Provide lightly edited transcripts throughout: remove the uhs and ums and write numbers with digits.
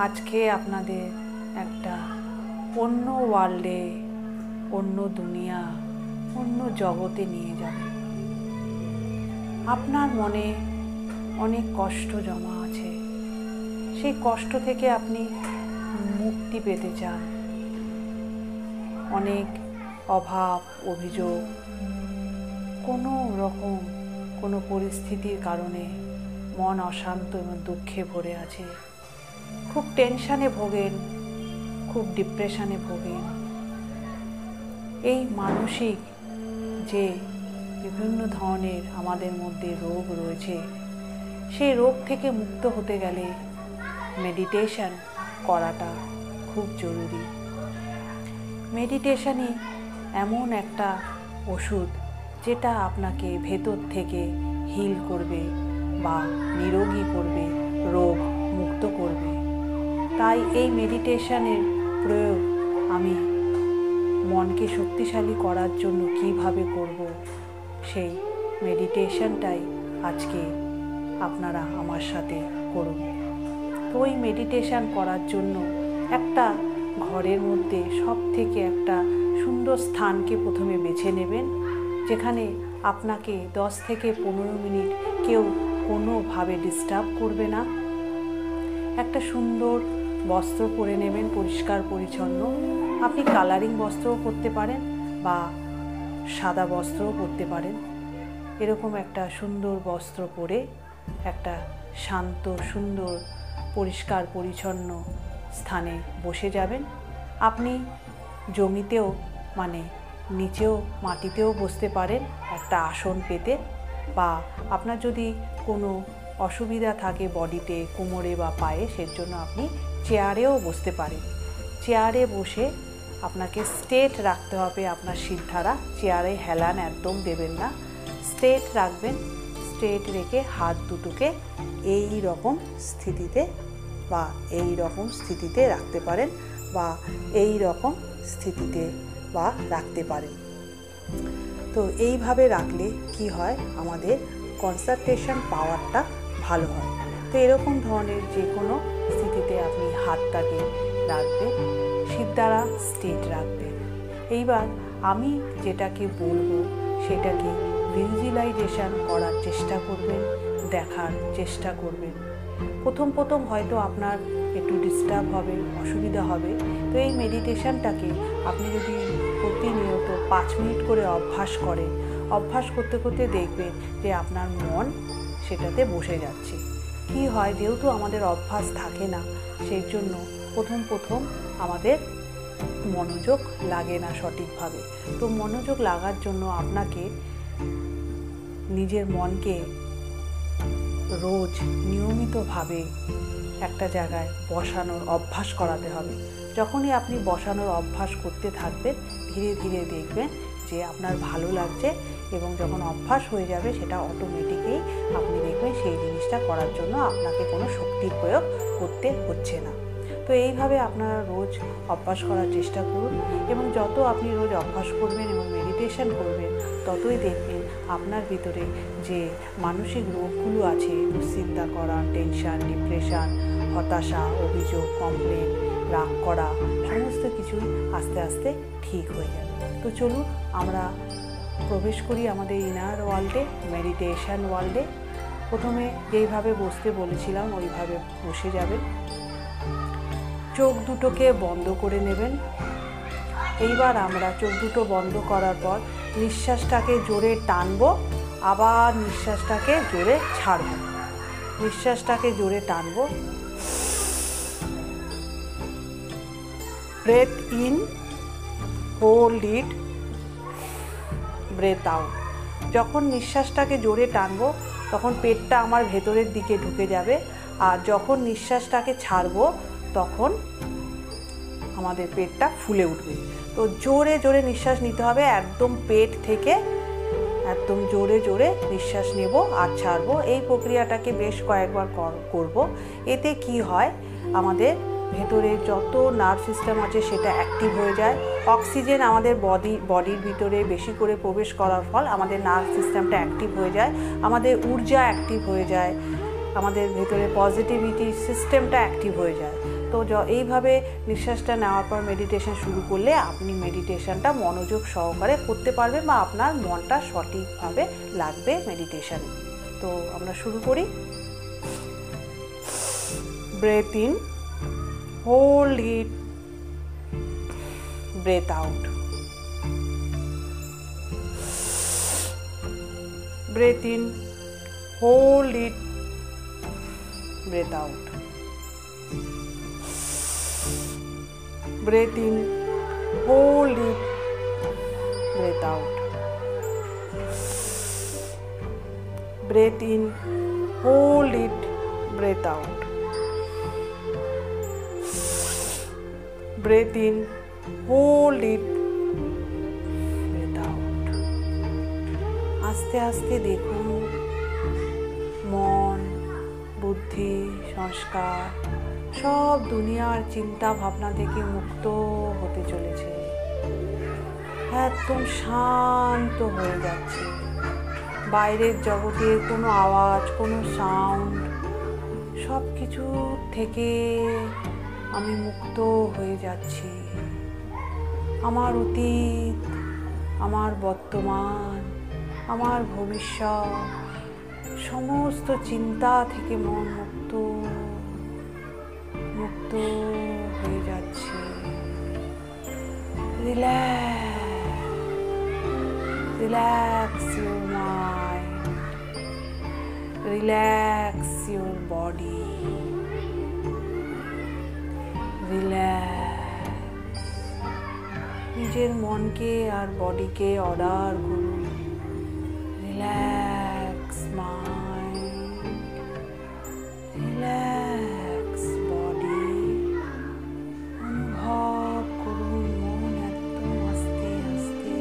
আজকে আপনাদের একটা অন্য ওয়ার্ল্ডে, অন্য দুনিয়া, অন্য জগতে নিয়ে যাবে। আপনার মনে অনেক কষ্ট জমা আছে, সেই কষ্ট থেকে আপনি মুক্তি পেতে চান। অনেক অভাব, অভিযোগ, কোনো রকম কোনো পরিস্থিতির কারণে মন অশান্ত এবং দুঃখে ভরে আছে। খুব টেনশানে ভোগেন, খুব ডিপ্রেশনে ভোগেন। এই মানসিক যে বিভিন্ন ধরনের আমাদের মধ্যে রোগ রয়েছে, সেই রোগ থেকে মুক্ত হতে গেলে মেডিটেশন করাটা খুব জরুরি। মেডিটেশনই এমন একটা ওষুধ যেটা আপনাকে ভেতর থেকে হিল করবে বা নিরোগী করবে, রোগ মুক্ত করবে। তাই এই মেডিটেশনের প্রয়োগ আমি মনকে শক্তিশালী করার জন্য কিভাবে করব, সেই মেডিটেশনটাই আজকে আপনারা আমার সাথে করুন। তো ওই মেডিটেশন করার জন্য একটা ঘরের মধ্যে সব থেকে একটা সুন্দর স্থানকে প্রথমে বেছে নেবেন, যেখানে আপনাকে 10 থেকে 15 মিনিট কেউ কোনোভাবে ডিস্টার্ব করবে না। একটা সুন্দর বস্ত্র পরে নেবেন, পরিষ্কার পরিচ্ছন্ন। আপনি কালারিং বস্ত্রও পরতে পারেন বা সাদা বস্ত্রও পরতে পারেন। এরকম একটা সুন্দর বস্ত্র পরে একটা শান্ত, সুন্দর, পরিষ্কার পরিচ্ছন্ন স্থানে বসে যাবেন। আপনি জমিতেও মানে নিচেও মাটিতেও বসতে পারেন একটা আসন পেতে, বা আপনার যদি কোনো অসুবিধা থাকে বডিতে, কোমরে বা পায়ে, সের জন্য আপনি চেয়ারেও বসতে পারেন। চেয়ারে বসে আপনাকে স্ট্রেট রাখতে হবে আপনার সিদ্ধারা, চেয়ারে হেলান একদম দেবেন না, স্ট্রেট রাখবেন। স্ট্রেট রেখে হাত দুটোকে এই রকম স্থিতিতে বা এই রকম স্থিতিতে রাখতে পারেন, বা এই রকম স্থিতিতে বা রাখতে পারেন। তো এইভাবে রাখলে কি হয়, আমাদের কনসেন্ট্রেশন পাওয়ারটা ভালো হয়। তো এরকম ধরনের যে কোনো স্থিতিতে আপনি হাতটাকে রাখবেন, সিদ্ধারা স্ট্রেট রাখবেন। এইবার আমি যেটাকে বলবো সেটাকে ভিজুয়ালাইজেশন করার চেষ্টা করবেন, দেখার চেষ্টা করবেন। প্রথম হয়তো আপনার একটু ডিস্টার্ব হবে, অসুবিধা হবে। তো এই মেডিটেশনটাকে আপনি যদি প্রতিনিয়ত 5 মিনিট করে অভ্যাস করেন, অভ্যাস করতে করতে দেখবেন যে আপনার মন সেটাতে বসে যাচ্ছে। কি হয়, যেহেতু আমাদের অভ্যাস থাকে না, সেই জন্য প্রথম আমাদের মনোযোগ লাগে না সঠিকভাবে। তো মনোযোগ লাগার জন্য আপনাকে নিজের মনকে রোজ নিয়মিতভাবে একটা জায়গায় বসানোর অভ্যাস করাতে হবে। যখনই আপনি বসানোর অভ্যাস করতে থাকবেন, ধীরে ধীরে দেখবেন যে আপনার ভালো লাগছে, এবং যখন অভ্যাস হয়ে যাবে সেটা অটোমেটিকই আপনি দেখবেন সেই জিনিসটা করার জন্য আপনাকে কোনো শক্তির প্রয়োগ করতে হচ্ছে না। তো এইভাবে আপনারা রোজ অভ্যাস করার চেষ্টা করুন, এবং যত আপনি রোজ অভ্যাস করবেন এবং মেডিটেশন করবেন, ততই দেখবেন আপনার ভিতরে যে মানসিক রোগগুলো আছে, দুশ্চিন্তা করা, টেনশন, ডিপ্রেশন, হতাশা, অভিযোগ, কমপ্লেন, রাগ করা, সমস্ত কিছুই আস্তে আস্তে ঠিক হয়ে যাবে। তো চলুন আমরা প্রবেশ করি আমাদের ইনার ওয়ার্ল্ডে, মেডিটেশন ওয়ার্ল্ডে। প্রথমে যেইভাবে বসতে বলেছিলাম ওইভাবে বসে যাবেন, চোখ দুটোকে বন্ধ করে নেবেন। এইবার আমরা চোখ দুটো বন্ধ করার পর নিঃশ্বাসটাকে জোরে টানবো, আবার নিঃশ্বাসটাকে জোরে ছাড়বো। নিঃশ্বাসটাকে জোরে টানবো, breathe in, hold it, breathe out. যখন নিঃশ্বাসটাকে জোরে টানবো তখন পেটটা আমার ভেতরের দিকে ঢুকে যাবে, আর যখন নিঃশ্বাসটাকে ছাড়বো তখন আমাদের পেটটা ফুলে উঠবে। তো জোরে জোরে নিঃশ্বাস নিতে হবে, একদম পেট থেকে একদম জোরে জোরে নিঃশ্বাস নেব আর ছাড়বো। এই প্রক্রিয়াটাকে বেশ কয়েকবার করব। এতে কি হয়, আমাদের ভেতরে যত নার্ভ সিস্টেম আছে সেটা অ্যাক্টিভ হয়ে যায়। অক্সিজেন আমাদের বডির ভিতরে বেশি করে প্রবেশ করার ফল আমাদের নার্ভ সিস্টেমটা অ্যাক্টিভ হয়ে যায়, আমাদের ঊর্জা অ্যাক্টিভ হয়ে যায়, আমাদের ভেতরে পজিটিভিটি সিস্টেমটা অ্যাক্টিভ হয়ে যায়। তো এইভাবে নিঃশ্বাসটা নেওয়ার পর মেডিটেশন শুরু করলে আপনি মেডিটেশনটা মনোযোগ সহকারে করতে পারবেন বা আপনার মনটা সঠিকভাবে লাগবে মেডিটেশনে। তো আমরা শুরু করি। Breathe in, hold it, breathe out. Breathe in, hold it, breathe out. Breathe in, hold it, breathe out. Breathe in, hold it, breathe out. Breathe in, hold it, breathe out. আস্তে আস্তে দেখুন মন, বুদ্ধি, সংস্কার সব দুনিয়ার চিন্তা ভাবনা থেকে মুক্ত হতে চলেছে, একদম শান্ত হয়ে যাচ্ছে। বাইরের জগতের কোনো আওয়াজ, কোনো সাউন্ড সব কিছু থেকে আমি মুক্ত হয়ে যাচ্ছি। আমার অতীত, আমার বর্তমান, আমার ভবিষ্যৎ সমস্ত চিন্তা থেকে মন মুক্ত হয়ে যাচ্ছে। Relax your mind, relax your body, relax. নিজের মনকে আর বডিকে অর্ডার করুন, রিল্যাক্স মাইন্ড, রিল্যাক্স বডি। অনুভব করুন মন একদম আস্তে আস্তে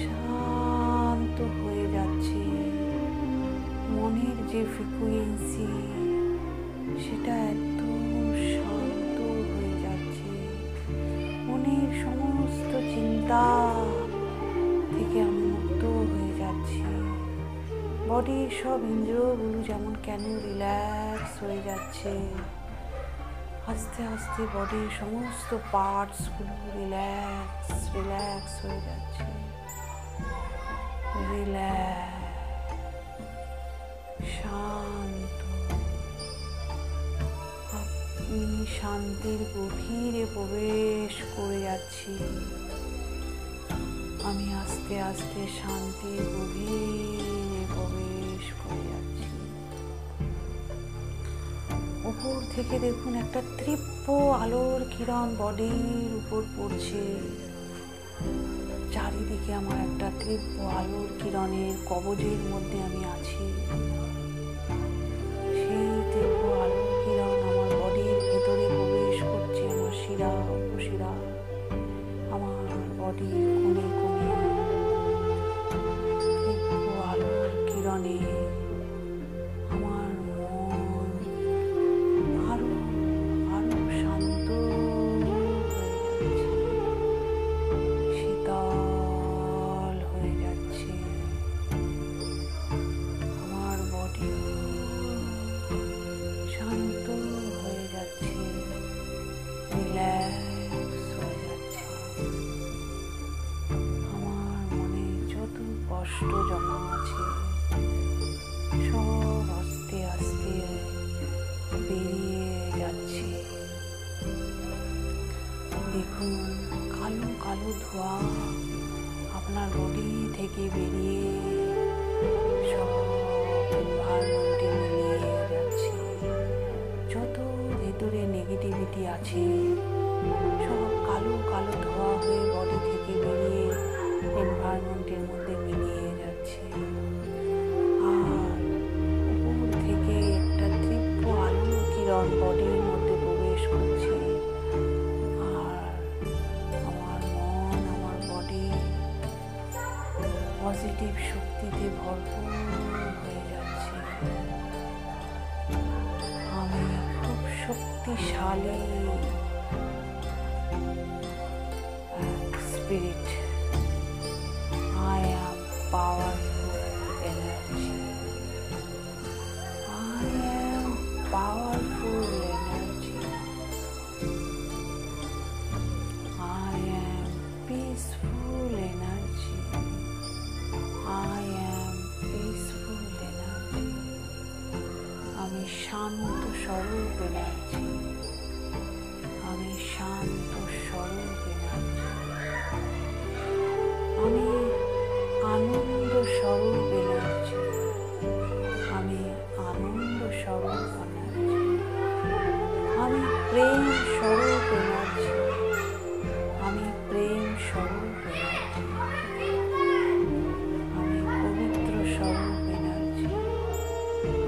শান্ত হয়ে যাচ্ছে। মনের যে ফ্রিকোয়েন্সি সেটা একদম শান্ত হয়ে যাচ্ছে। মনের সমস্ত চিন্তা থেকে আমি মুক্ত হয়ে যাচ্ছি। বডির সব ইন্দ্রিয়গুলো যেমন কেন রিল্যাক্স হয়ে যাচ্ছে। আস্তে আস্তে বডির সমস্ত পার্টসগুলো রিল্যাক্স হয়ে যাচ্ছে। রিল্যাক্স, শান্ত। আপনি শান্তির গভীরে প্রবেশ করে যাচ্ছি। আমি আস্তে আস্তে শান্তির গভীরে প্রবেশ করে যাচ্ছি। উপর থেকে দেখুন একটা তীব্র আলোর কিরণ বডির উপর পড়ছে। চারিদিকে আমার একটা তীব্র আলোর কিরণের কবজের মধ্যে আমি আছি। সেই তীব্র আলোর কিরণ আমার বডির ভেতরে প্রবেশ করছে। আমার শিরা, উপশিরা, আমার বডির কোণে কোণে তীব্র আলোর কিরণে আমার মন আরো শান্ত হয়ে যাচ্ছে, শীতল হয়ে যাচ্ছে। আমার বডি শান্ত হয়ে যাচ্ছে, রিল্যাক্স হয়ে যাচ্ছে। আমার মনে যত কষ্ট জমা আছে সব আস্তে আস্তে বেরিয়ে যাচ্ছে। দেখুন কালো কালো ধোঁয়া আপনার বডি থেকে বেরিয়ে সব এনভায়রনমেন্টে মিলিয়ে যাচ্ছে। যত ভেতরে নেগেটিভিটি আছে সব কালো কালো ধোঁয়া হয়ে বডি থেকে বেরিয়ে এনভায়রনমেন্টের মধ্যে মিলিয়ে যাচ্ছে। আর উপর থেকে একটা তীব্র আলোর কিরণ বডির মধ্যে প্রবেশ করছে। আর আমার মন, আমার বডি পজিটিভ শক্তিতে ভরপুর হয়ে যাচ্ছে। আমি খুব শক্তিশালী spirit. I am powerful energy. I am powerful energy. শান্ত স্বরূপ এনার্জি, আমি শান্ত স্বরূপ এনার্জি, আমি আনন্দ স্বরূপ এনার্জি, আমি আনন্দ স্বরূপ এনার্জি, আমি প্রেম স্বরূপ এনার্জি, আমি প্রেম স্বরূপ এনার্জি, আমি পবিত্র স্বরূপ এনার্জি,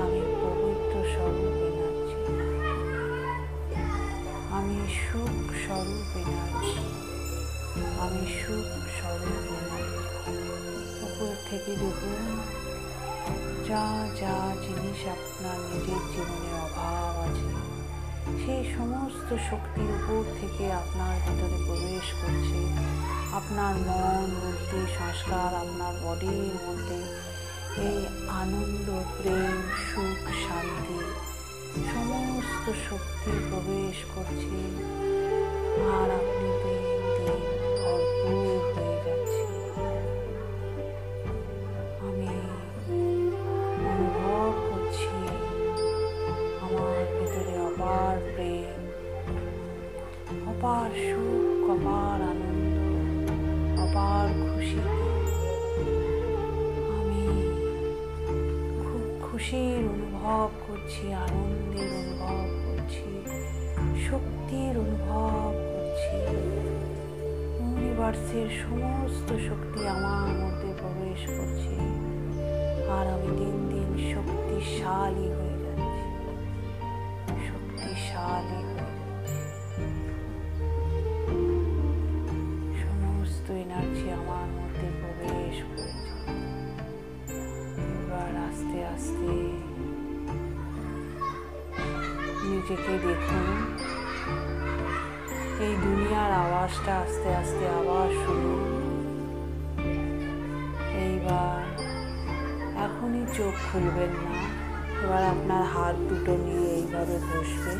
আমি পবিত্র স্বরূপ এনার্জি, আমি সুখ স্বরূপ এনার্জি, আমি সুখ স্বরূপ এনার্জি। উপর থেকে দেখুন যা যা জিনিস আপনার নিজের জীবনে অভাব আছে, সেই সমস্ত শক্তি উপর থেকে আপনার ভিতরে প্রবেশ করছে। আপনার মন, বুদ্ধি, সংস্কার, আপনার বডির মধ্যে এই আনন্দ, প্রেম, সুখ, শান্তি সমস্ত শক্তি প্রবেশ করছে। আর আপনি দিন দিন ভরপুর হয়ে যাচ্ছে। আমি অনুভব করছি আমার ভিতরে অপার প্রেম, অপার সুখ, অপার আনন্দ, অপার খুশিতে আমি খুব খুশির অনুভব করছি, আনন্দের অনুভব করছি, শক্তির অনুভব করছি। ইউনিভার্সের সমস্ত শক্তি আমার মধ্যে প্রবেশ করছে আর আমি দিন দিন শক্তিশালী হয়ে যাচ্ছি, শক্তিশালী হয়ে যাচ্ছি। সমস্ত এনার্জি আমার মধ্যে প্রবেশ করেছে। এবার আস্তে আস্তে নিজেকে দেখুন, এই দুনিয়ার আওয়াজটা আস্তে আস্তে আবার শুনুন। এইবার এখনই চোখ খুলবেন না, এবার আপনার হাত দুটো নিয়ে এইভাবে বসবেন।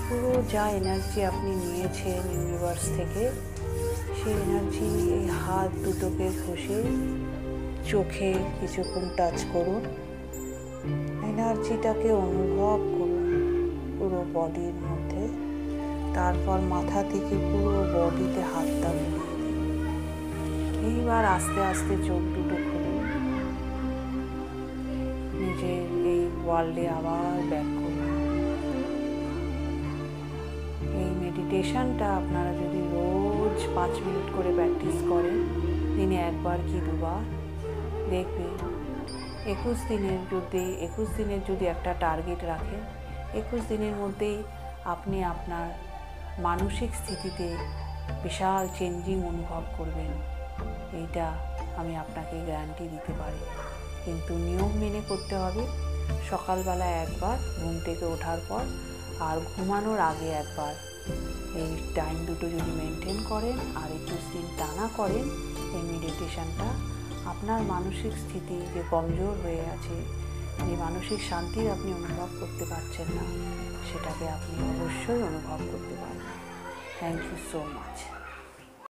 পুরো যা এনার্জি আপনি নিয়েছেন ইউনিভার্স থেকে, সেই এনার্জি এই হাত দুটোকে ঘষে চোখে কিছুক্ষণ টাচ করুন। এনার্জিটাকে অনুভব করুন পুরো বডির মধ্যে। তারপর মাথা থেকে পুরো বডিতে হাতটা বুলিয়ে দিন। এইবার আস্তে আস্তে চোখ দুটো খুলুন, নিজের এই ওয়ার্ল্ডে আবার ব্যাক করুন। এই মেডিটেশনটা আপনারা যদি রোজ 5 মিনিট করে প্র্যাকটিস করেন, দিনে একবার কি দুবার, দেখবেন 21 দিনের যদি একটা টার্গেট রাখেন, 21 দিনের মধ্যেই আপনি আপনার মানসিক স্থিতিতে বিশাল চেঞ্জিং অনুভব করবেন। এইটা আমি আপনাকে গ্যারান্টি দিতে পারি। কিন্তু নিয়ম মেনে করতে হবে। সকালবেলা একবার ঘুম থেকে ওঠার পর, আর ঘুমানোর আগে একবার। এই টাইম দুটো যদি মেনটেন করেন আর 21 দিন টানা করেন এই মেডিটেশনটা, আপনার মানসিক স্থিতি যে কমজোর হয়ে আছে, যে মানসিক শান্তির আপনি অনুভব করতে পারছেন না, সেটাকে আপনি অবশ্যই অনুভব করতে পারবেন। Thank you so much.